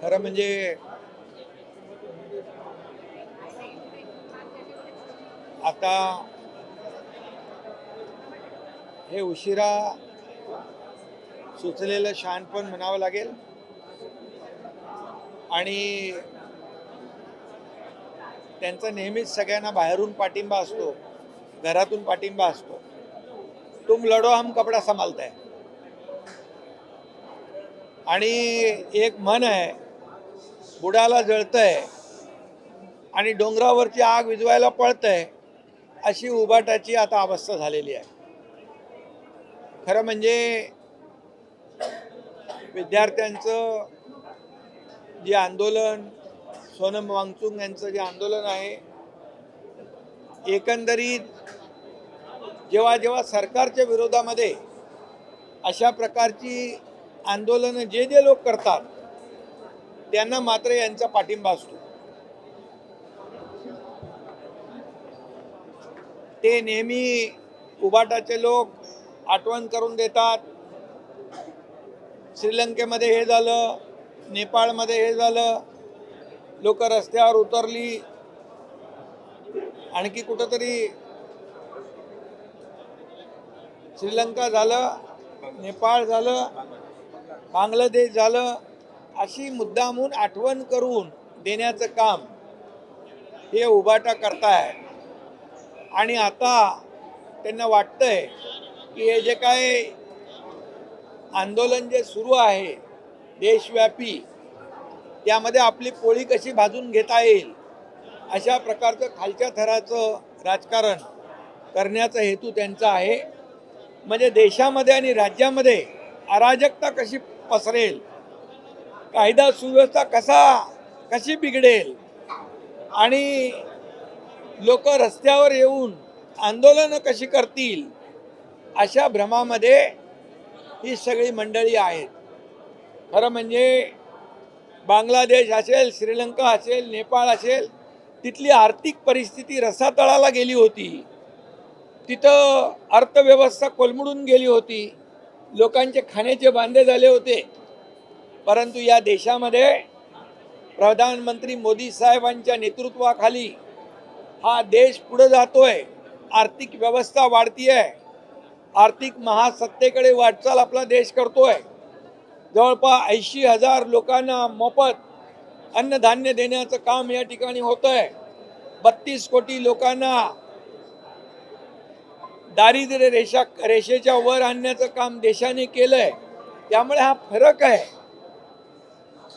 खरं म्हणजे आता हे उशिरा सुचलेलं शहाणपण म्हणावं लागेल आणि त्यांचा नेहमीच सगळ्यांना बाहेरून पाठिंबा असतो, घरातून पाठिंबा असतो. तुम लढो हम कपडा संभालता है. आणि एक म्हण आहे, बुडाला जळतंय आणि डोंगरावरची आग विझवायला पळतंय, अशी उबाटाची आता अवस्था झालेली आहे. खरं म्हणजे विद्यार्थ्यांचं जे आंदोलन, सोनम वांगचुक यांचं जे आंदोलन आहे, एकंदरीत जेव्हा जेव्हा सरकारच्या विरोधामध्ये अशा प्रकारची आंदोलनं जे जे लोक करतात त्यांना मात्र यांचा पाठिंबा असतो. ते नेहमी उबाटाचे लोक आठवण करून देतात, श्रीलंकेमध्ये हे झालं, नेपाळमध्ये हे झालं, लोक रस्त्यावर उतरली, आणखी कुठंतरी श्रीलंका झालं, नेपाळ झालं, बांगलादेश झालं, अशी मुद्दामून आठवण करून देण्याचं काम हे उबाटा करताय. आणि आता त्यांना वाटतंय की हे जे काय आंदोलन जे सुरू आहे देशव्यापी, त्यामध्ये आपली पोळी कशी भाजून घेता येईल अशा प्रकारचं खालच्या थराचं राजकारण करण्याचा हेतू त्यांचा आहे. म्हणजे देशामध्ये आणि राज्यामध्ये अराजकता कशी पसरेल, कायदा सुव्यवस्था कशी बिघडेल आणि लोक रस्त्यावर येऊन आंदोलनं कशी करतील, अशा भ्रमामध्ये ही सगळी मंडळी आहेत. खरं म्हणजे बांगलादेश असेल, श्रीलंका असेल, नेपाळ असेल, तिथली आर्थिक परिस्थिती रसातळाला गेली होती. तिथं अर्थव्यवस्था कोलमडून गेली होती, लोकांचे खाण्याचे बांधे झाले होते. परंतु या देशामध्ये प्रधानमंत्री मोदी साहेबांच्या नेतृत्वाखाली हा देश पुढे जातोय, आर्थिक व्यवस्था वाढतीये, आर्थिक महासत्तेकडे वाटचाल आपला देश करतोय. जवळपास 80,000 लोकांना मोफत अन्नधान्य देण्याचं काम या ठिकाणी होतंय. 32 कोटी लोकांना दारिद्र्य रेषेच्या वर आणण्याचं काम देशाने केलंय. त्यामुळे हा फरक आहे.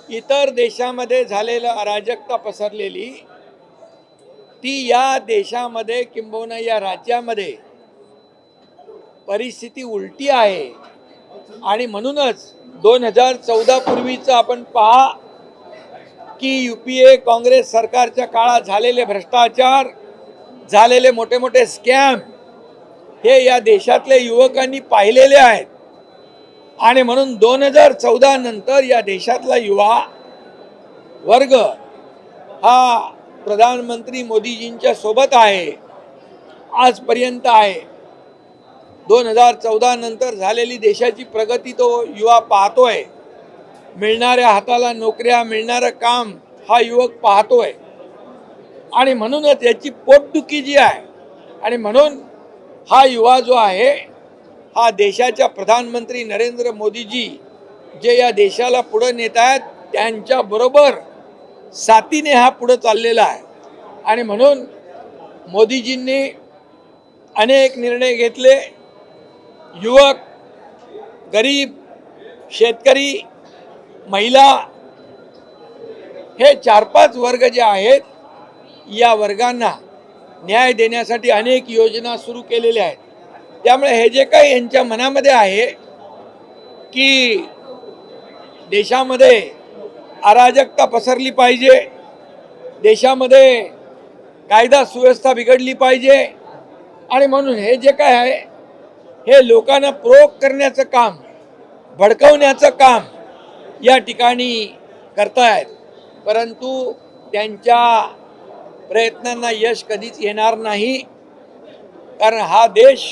इतर देशामध्ये झालेलं अराजकता पसरलेली ती या देशामध्ये किंबहुना या राज्यामध्ये परिस्थिती उलटी आहे. आणि म्हणूनच 2014 पूर्वीचं आपण पहा की UPA काँग्रेस सरकारच्या काळात झालेले भ्रष्टाचार, झालेले मोठे मोठे स्कॅम हे या देशातल्या युवकांनी पाहिलेले आहेत. आणि म्हणून 2014 नंतर या देशातला युवा वर्ग हा प्रधानमंत्री मोदीजींच्या सोबत आहे, आजपर्यंत आहे. 2014 नंतर झालेली देशाची प्रगती तो युवा पाहतोय. मिळणाऱ्या हाताला नोकऱ्या, मिळणारं काम हा युवक पाहतोय. आणि म्हणूनच याची पोटदुखी जी आहे, आणि म्हणून हा युवा जो आहे हा देशाच्या प्रधानमंत्री नरेंद्र मोदीजी जे या देशाला पुढे नेत आहेत त्यांच्याबरोबर साथीने हा पुढे चाललेला आहे. आणि म्हणून मोदीजींनी अनेक निर्णय घेतले. युवक, गरीब, शेतकरी, महिला हे 4-5 वर्ग जे आहेत या वर्गांना न्याय देण्यासाठी अनेक योजना सुरू केलेल्या आहेत. त्यामुळे हे जे काही यांच्या मनामध्ये आहे की देशामध्ये अराजकता पसरली पाहिजे, देशामध्ये कायदा सुव्यवस्था बिघडली पाहिजे, आणि म्हणून हे जे काय आहे हे लोकांना प्रोक करण्याचं काम, भडकवण्याचं काम या ठिकाणी करतायत. परंतु त्यांच्या प्रयत्नांना यश कधीच येणार नाही. कारण हा देश,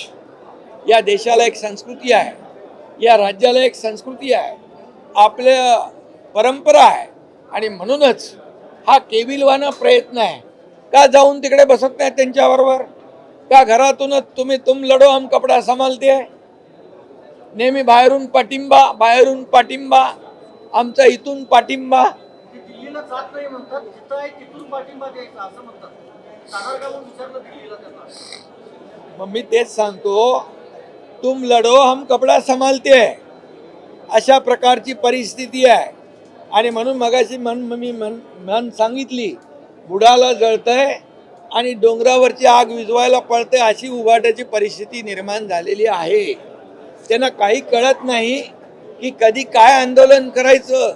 या देशाला एक संस्कृती आहे, या राज्याला एक संस्कृती आहे, आपल्या परंपरा आहे. आणि म्हणूनच हा केविलवाना प्रयत्न आहे. का जाऊन तिकडे बसत नाही त्यांच्याबरोबर? का घरातूनच तुम्ही तुम लढो हम कपडा संभालते आहे? नेहमी बाहेरून पाठिंबा, आमचा इथून पाठिंबा. दिल्लीला जात नाही म्हणतात, जिथं आहे तिथून पाठिंबा द्यायचा असं म्हणतात. जाणार का म्हणून विचारलं दिल्लीला त्यांना. मग मी तेच सांगतो, तुम लढो हम कपडा संभालते आहे, अशा प्रकारची परिस्थिती आहे. आणि म्हणून मगाशी मन सांगितली, बुडाला जळतंय आणि डोंगरावरची आग विझवायला पळते, अशी उभाट्याची परिस्थिती निर्माण झालेली आहे. त्यांना काही कळत नाही की कधी काय आंदोलन करायचं.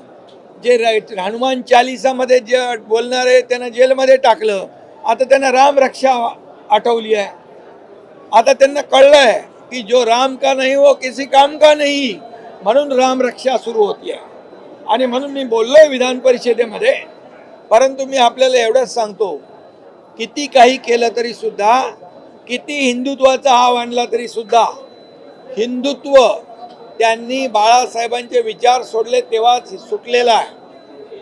जे हनुमान चालिसामध्ये जे बोलणारे त्यांना जेलमध्ये टाकलं, आता त्यांना राम रक्षा आठवली आहे. आता त्यांना कळलंय की जो राम का नहीं वो किसी काम का नहीं, म्हणून राम रक्षा सुरू होती आहे. आणि म्हणून मी बोललोय विधान परिषदेमध्ये. परंतु मी आपल्याला एवढंच सांगतो, किती काही केलं तरी सुद्धा, किती हिंदुत्वाचा हाव आणला तरी सुद्धा, हिंदुत्व त्यांनी बाळासाहेबांचे विचार सोडले तेव्हाच सुटलेला आहे.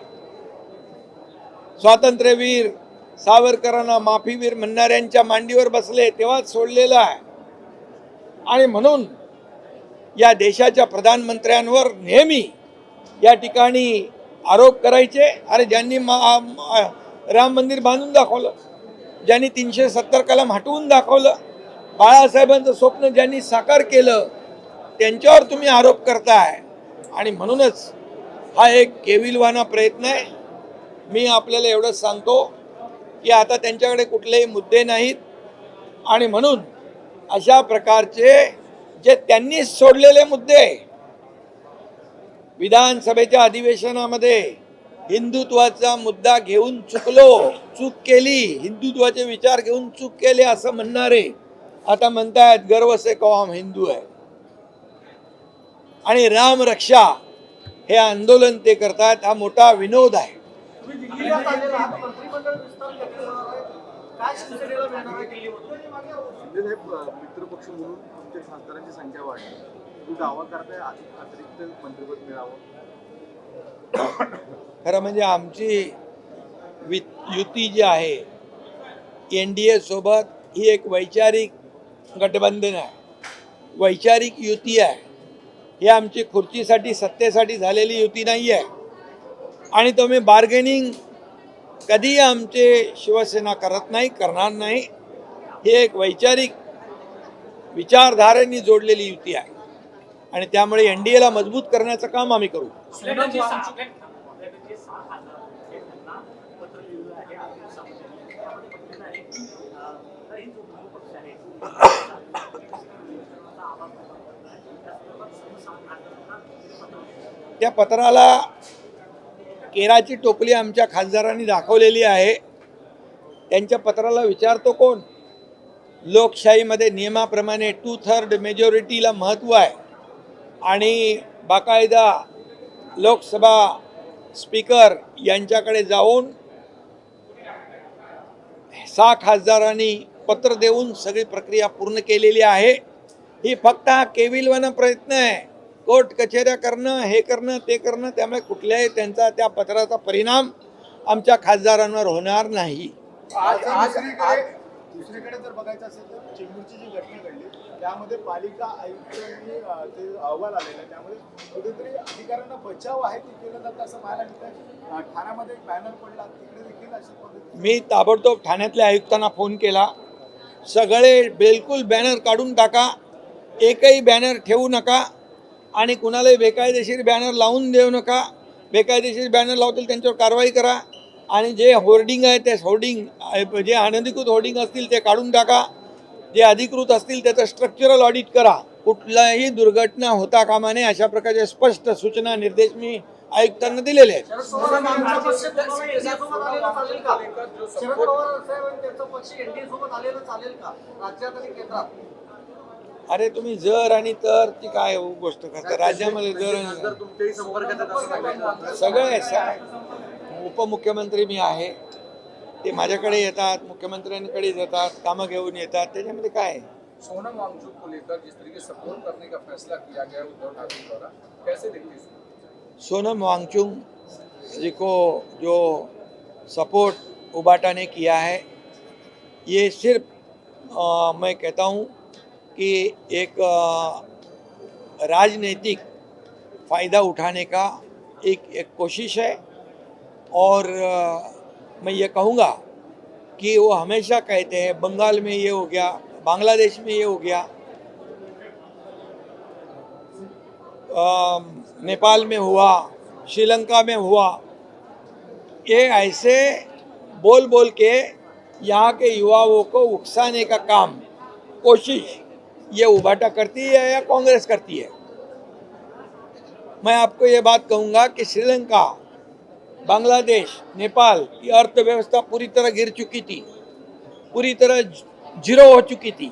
स्वातंत्र्यवीर सावरकरांना माफीवीर म्हणणाऱ्यांच्या मांडीवर बसले तेव्हाच सोडलेला आहे. आणि म्हणून या देशाच्या प्रधानमंत्र्यांवर नेहमी या ठिकाणी आरोप करायचे. अरे ज्यांनी राम मंदिर बांधून दाखवलं, ज्यांनी 370 कलम हटवून दाखवलं, बाळासाहेबांचं स्वप्न ज्यांनी साकार केलं, त्यांच्यावर तुम्ही आरोप करताय. आणि म्हणूनच हा एक केविलवाना प्रयत्न आहे. मी आपल्याला एवढंच सांगतो की आता त्यांच्याकडे कुठलेही मुद्दे नाहीत. आणि म्हणून अशा प्रकारचे जे त्यांनी सोडलेले मुद्दे, विधानसभेच्या अधिवेशनामध्ये हिंदुत्वाचा मुद्दा घेऊन चूक केली, हिंदुत्वाचे विचार घेऊन चूक केले असं म्हणणारे आता म्हणतायत गर्व से कहो हम हिंदू आहे. आणि राम रक्षा हे आंदोलन ते करतात. हा मोठा विनोद आहे. तुम्ही दिल्लीला आलेला आहात, मंत्रिमंडळ विस्तार कधी होणार आहे? काय शिवसेनेला मिळणार आहे दिल्लीमधून? शिंदे साहेब, मित्रपक्ष म्हणून तुमच्या खासदारांची संख्या वाढली, तू दावा करताय अतिरिक्त मंत्रिपद मिळावं? खरं म्हणजे आमची युती जी आहे NDA सोबत, ही एक वैचारिक गठबंधन आहे, वैचारिक युती आहे. ही आमची खुर्चीसाठी सत्तेसाठी झालेली युती नाही आहे. आणि तुम्ही बार्गेनिंग कधी आमचे शिवसेना करत नाही, करणार नाही. ही एक वैचारिक विचारधारेने जोडलेली युती आहे. आणि त्यामुळे NDAला मजबूत करण्याचं काम आम्ही करू. त्या पत्राला केराची टोपली आमच्या खासदारांनी दाखवलेली आहे. त्यांच्या पत्राला विचारतो कोण? लोकशाहीमध्ये नियमाप्रमाणे 2/3 मेजॉरिटीला महत्त्व आहे. आणि बाकायदा लोकसभा स्पीकर यांच्याकडे जाऊन 6 खासदारांनी पत्र देऊन सगळी प्रक्रिया पूर्ण केलेली आहे. ही फक्त हा केविलवाना प्रयत्न आहे. कोर्ट कचेऱ्या करणं, हे करणं, ते करणं. त्यामुळे कुठल्याही त्यांचा त्या पत्राचा परिणाम आमच्या खासदारांवर होणार नाही. दुसरीकडे जर बघायचं असेल तर चेंबूरची जी घटना घडली त्यामध्ये पालिका आयुक्तांनी ते अहवाल आलेला आहे, त्यामध्ये कुठेतरी अधिकाऱ्यांना बचाव आहे ते केलं जातं असं पाहायला मिळतं. ठाण्यामध्ये एक बॅनर पडला, तिकडे देखील अशा पद्धतीने मी ताबडतोब ठाण्यातल्या आयुक्तांना फोन केला. सगळे बिलकुल बॅनर काढून टाका, एकही बॅनर ठेवू नका आणि कुणालाही बेकायदेशीर बॅनर लावून देऊ नका. बेकायदेशीर बॅनर लावतील त्यांच्यावर कारवाई करा. आणि जे होर्डिंग आहे ते होर्डिंग, जे अनधिकृत होर्डिंग असतील ते काढून टाका. जे अधिकृत असतील त्याचं स्ट्रक्चरल ऑडिट करा. कुठलाही दुर्घटना होता कामा नये अशा प्रकारचे स्पष्ट सूचना निर्देश मी आयुक्तांना दिलेले आहेत. शरद पवार साहेब आणि त्यांचा पक्ष NDA सोबत आलेलं चालेल का राज्यात आणि केंद्रात? अरे तुम्ही जर आणि तर ती काय गोष्ट करता राज्यामध्ये? जर तुमच्याही संपर्कात आहेत असं सांगितलं. सगळे उपमुख्यमंत्री मी आहे, ते माझ्याकडे येतात, मुख्यमंत्र्यांकडे येतात, कामं घेऊन येतात. त्याच्यामध्ये काय आहे? सोनम वांगचुक को लेकर जिस तरीके से सपोर्ट करने का फैसला किया गया उद्धव ठाकरे द्वारा, कैसे देखते हैं? सोनम वांगचुक जी को जो सपोर्ट उबाटा ने किया है, ये सिर्फ मैं कहता हूँ कि एक राजनीतिक फ़ायदा उठाने का एक कोशिश है। और मैं ये कहूँगा कि वो हमेशा कहते हैं बंगाल में ये हो गया, बांग्लादेश में ये हो गया, नेपाल में हुआ, श्रीलंका में हुआ। ये ऐसे बोल बोल के यहाँ के युवाओं को उकसाने का काम, कोशिश ये उबाटा करती है या कांग्रेस करती है। मैं आपको ये बात कहूँगा कि श्रीलंका, बांग्लादेश, नेपाल की अर्थव्यवस्था पूरी तरह गिर चुकी थी, पूरी तरह जीरो हो चुकी थी।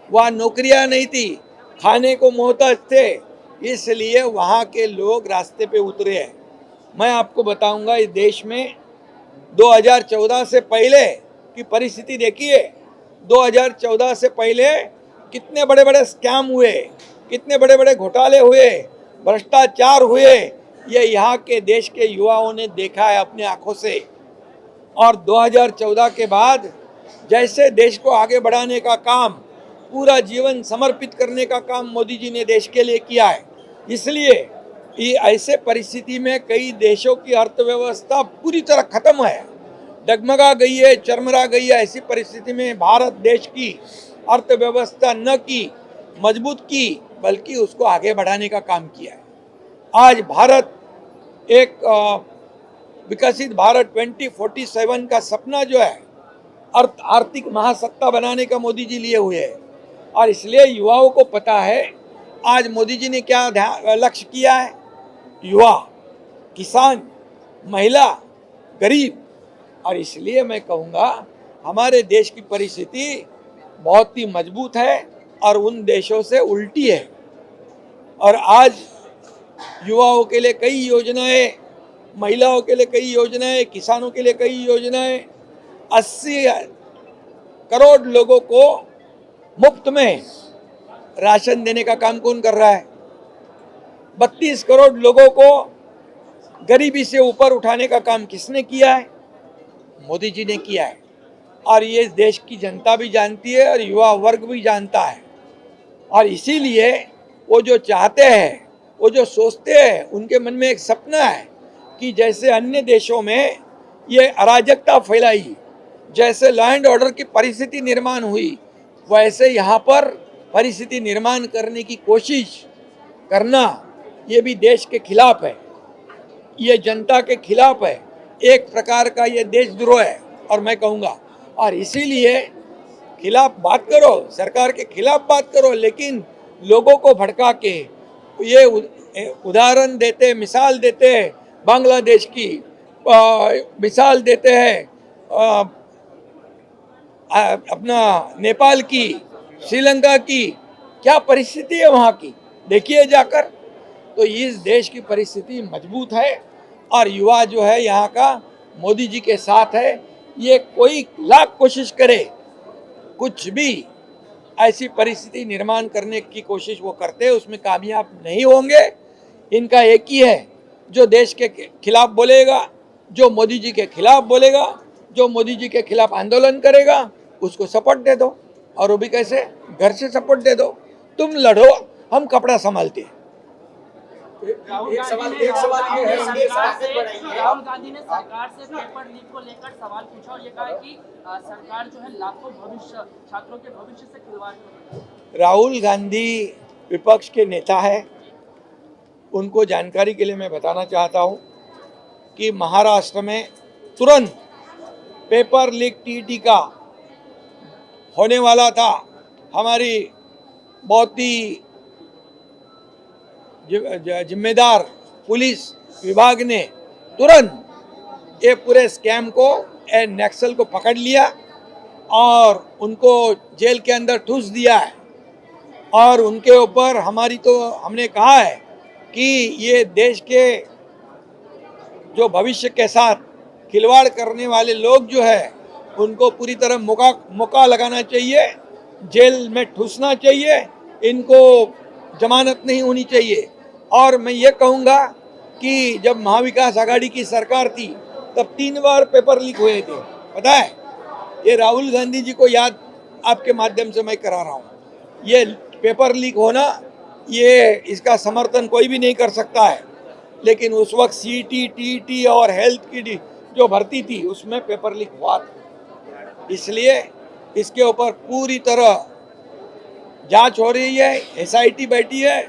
वहाँ नौकरियाँ नहीं थी, खाने को मोहताज थे, इसलिए वहाँ के लोग रास्ते पे उतरे हैं। मैं आपको बताऊंगा इस देश में 2014 से पहले की परिस्थिति देखिए। 2014 से पहले कितने बड़े बड़े स्कैम हुए, कितने बड़े बड़े घोटाले हुए, भ्रष्टाचार हुए, ये यहाँ के देश के युवाओं ने देखा है अपनी आंखों से। और 2014 के बाद जैसे देश को आगे बढ़ाने का काम, पूरा जीवन समर्पित करने का काम मोदी जी ने देश के लिए किया है। इसलिए ये ऐसे परिस्थिति में कई देशों की अर्थव्यवस्था पूरी तरह खत्म है, डगमगा गई है, चरमरा गई है। ऐसी परिस्थिति में भारत देश की अर्थव्यवस्था न की मजबूत की, बल्कि उसको आगे बढ़ाने का काम किया है। आज भारत एक विकसित भारत 2047 का सपना जो है, आर्थिक महासत्ता बनाने का मोदी जी लिए हुए हैं। और इसलिए युवाओं को पता है आज मोदी जी ने क्या लक्ष्य किया है। युवा, किसान, महिला, गरीब। और इसलिए मैं कहूँगा हमारे देश की परिस्थिति बहुत ही मजबूत है और उन देशों से उल्टी है। और आज युवाओं के लिए कई योजनाएं, महिलाओं के लिए कई योजनाएं, किसानों के लिए कई योजनाएं, 80 करोड़ लोगों को मुफ्त में राशन देने का काम कौन कर रहा है? 32 करोड़ लोगों को गरीबी से ऊपर उठाने का काम किसने किया है? मोदी जी ने किया है। और ये देश की जनता भी जानती है और युवा वर्ग भी जानता है। और इसीलिए वो जो चाहते हैं, वो जो सोचते हैं, उनके मन में एक सपना है कि जैसे अन्य देशों में ये अराजकता फैलाई, जैसे लॉ एंड ऑर्डर की परिस्थिति निर्माण हुई, वैसे यहाँ पर परिस्थिति निर्माण करने की कोशिश करना, ये भी देश के खिलाफ है, ये जनता के खिलाफ है, एक प्रकार का ये देशद्रोह है। और मैं कहूँगा, और इसीलिए खिलाफ बात करो, सरकार के खिलाफ बात करो, लेकिन लोगों को भड़का के ये उदाहरण देते, मिसाल देते हैं बांग्लादेश की, मिसाल देते हैं अपना नेपाल की, श्रीलंका की। क्या परिस्थिति है वहाँ की, देखिए जाकर। तो इस देश की परिस्थिति मजबूत है और युवा जो है यहाँ का मोदी जी के साथ है। ये कोई लाख कोशिश करे, कुछ भी ऐसी परिस्थिति निर्माण करने की कोशिश वो करते हैं, उसमें कामयाब नहीं होंगे। इनका एक ही है, जो देश के खिलाफ बोलेगा, जो मोदी जी के खिलाफ बोलेगा, जो मोदी जी के खिलाफ आंदोलन करेगा, उसको सपोर्ट दे दो। और वो भी कैसे? घर से सपोर्ट दे दो। तुम लड़ो, हम कपड़ा संभालते हैं। एक सवाल ये है, राहुल गांधी ने सरकार से पेपर लीक को लेकर सवाल पूछा और ये कहा कि सरकार जो है लाखों छात्रों के भविष्य से खिलवाड़ कर रही है। राहुल गांधी विपक्ष के नेता है, उनको जानकारी के लिए मैं बताना चाहता हूँ कि महाराष्ट्र में तुरंत पेपर लीक टीटी का होने वाला था। हमारी बहुत ही जिम्मेदार पुलिस विभाग ने तुरंत ये पूरे स्कैम को, नक्सल को पकड़ लिया और उनको जेल के अंदर ठूस दिया है। और उनके ऊपर हमने कहा है कि ये देश के जो भविष्य के साथ खिलवाड़ करने वाले लोग जो है, उनको पूरी तरह मौका लगाना चाहिए, जेल में ठूसना चाहिए, इनको जमानत नहीं होनी चाहिए। और मैं ये कहूँगा कि जब महाविकास आघाड़ी की सरकार थी तब 3 बार पेपर लीक हुए थे, पता है? ये राहुल गांधी जी को याद आपके माध्यम से मैं करा रहा हूँ। ये पेपर लीक होना, ये इसका समर्थन कोई भी नहीं कर सकता है, लेकिन उस वक्त सीटी, टीटी और हेल्थ की जो भर्ती थी उसमें पेपर लीक हुआ था। इसलिए इसके ऊपर पूरी तरह जांच हो रही है, एसआईटी बैठी है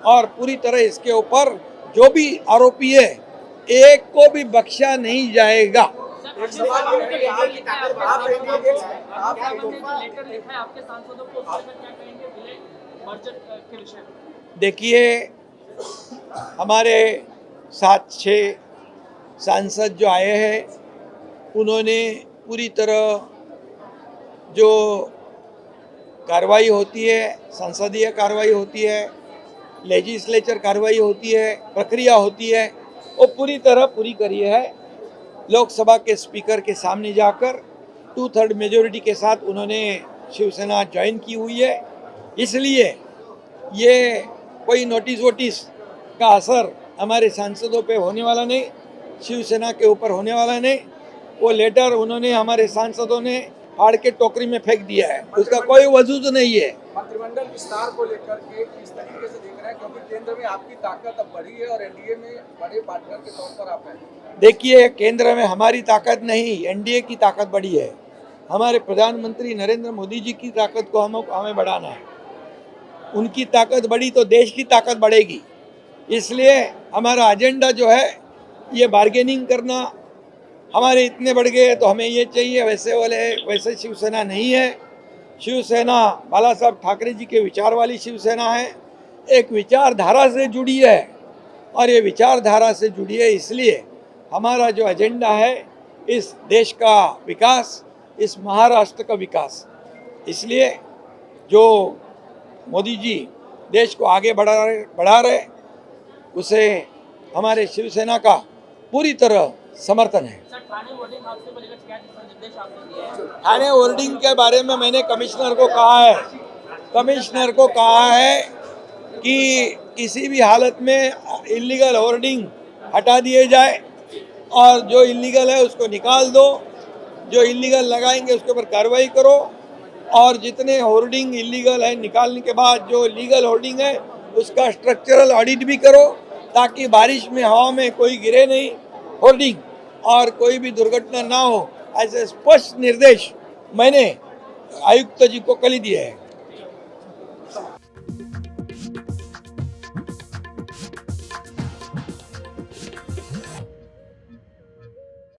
और पूरी तरह इसके ऊपर जो भी आरोपी है एक को भी बख्शा नहीं जाएगा। एक सवाल ये है कि आप लेटर लिखा है आपके सांसदों को, उसके अंदर क्या कहेंगे विलय मर्जर के विषय में? देखिए, हमारे 7-6 सांसद जो आए हैं उन्होंने पूरी तरह जो कार्रवाई होती है, संसदीय कार्रवाई होती है, लेजिस्लेचर कार्रवाई होती है, प्रक्रिया होती है, वो पूरी तरह पूरी करी है। लोकसभा के स्पीकर के सामने जाकर 2/3 मेजोरिटी के साथ उन्होंने शिवसेना ज्वाइन की हुई है। इसलिए ये कोई नोटिस का असर हमारे सांसदों पे होने वाला नहीं, शिवसेना के ऊपर होने वाला नहीं। वो लेटर उन्होंने हमारे सांसदों ने फाड़ के टोकरी में फेंक दिया है, उसका कोई वजूद नहीं है। मंत्रिमंडल विस्तार को लेकर के किस तरीके से देख रहे हैं, क्योंकि केंद्र में आपकी ताकत अब बढ़ी है और एनडीए में बड़े पार्टनर के तौर पर आप हैं। देखिए, केंद्र में हमारी ताकत नहीं, एनडीए की ताकत बढ़ी है। हमारे प्रधानमंत्री नरेंद्र मोदी जी की ताकत को हमें बढ़ाना है। उनकी ताकत बढ़ी तो देश की ताकत बढ़ेगी। इसलिए हमारा एजेंडा जो है ये बार्गेनिंग करना, हमारे इतने बढ़ गए तो हमें ये चाहिए, वैसे शिवसेना नहीं है। शिवसेना बाला साहब ठाकरे जी के विचार वाली शिवसेना है, एक विचारधारा से जुड़ी है और ये विचारधारा से जुड़ी है। इसलिए हमारा जो एजेंडा है इस देश का विकास, इस महाराष्ट्र का विकास। इसलिए जो मोदी जी देश को आगे बढ़ा रहे उसे हमारे शिवसेना का पूरी तरह समर्थन है। सर, ठाणे होर्डिंग हादसे को लेकर क्या निर्देश आपने दिए हैं? ठाणे होर्डिंग के बारे में मैंने कमिश्नर को कहा है कि किसी भी हालत में इलीगल होर्डिंग हटा दिए जाए और जो इलीगल है उसको निकाल दो, जो इलीगल लगाएंगे उसके ऊपर कार्रवाई करो, और जितने होर्डिंग इलीगल है निकालने के बाद जो लीगल होर्डिंग है उसका स्ट्रक्चरल ऑडिट भी करो, ताकि बारिश में हवा में कोई गिरे नहीं होर्डिंग और कोई भी दुर्घटना ना हो। ऐसे स्पष्ट निर्देश मैंने आयुक्त जी को कल ही दिए हैं।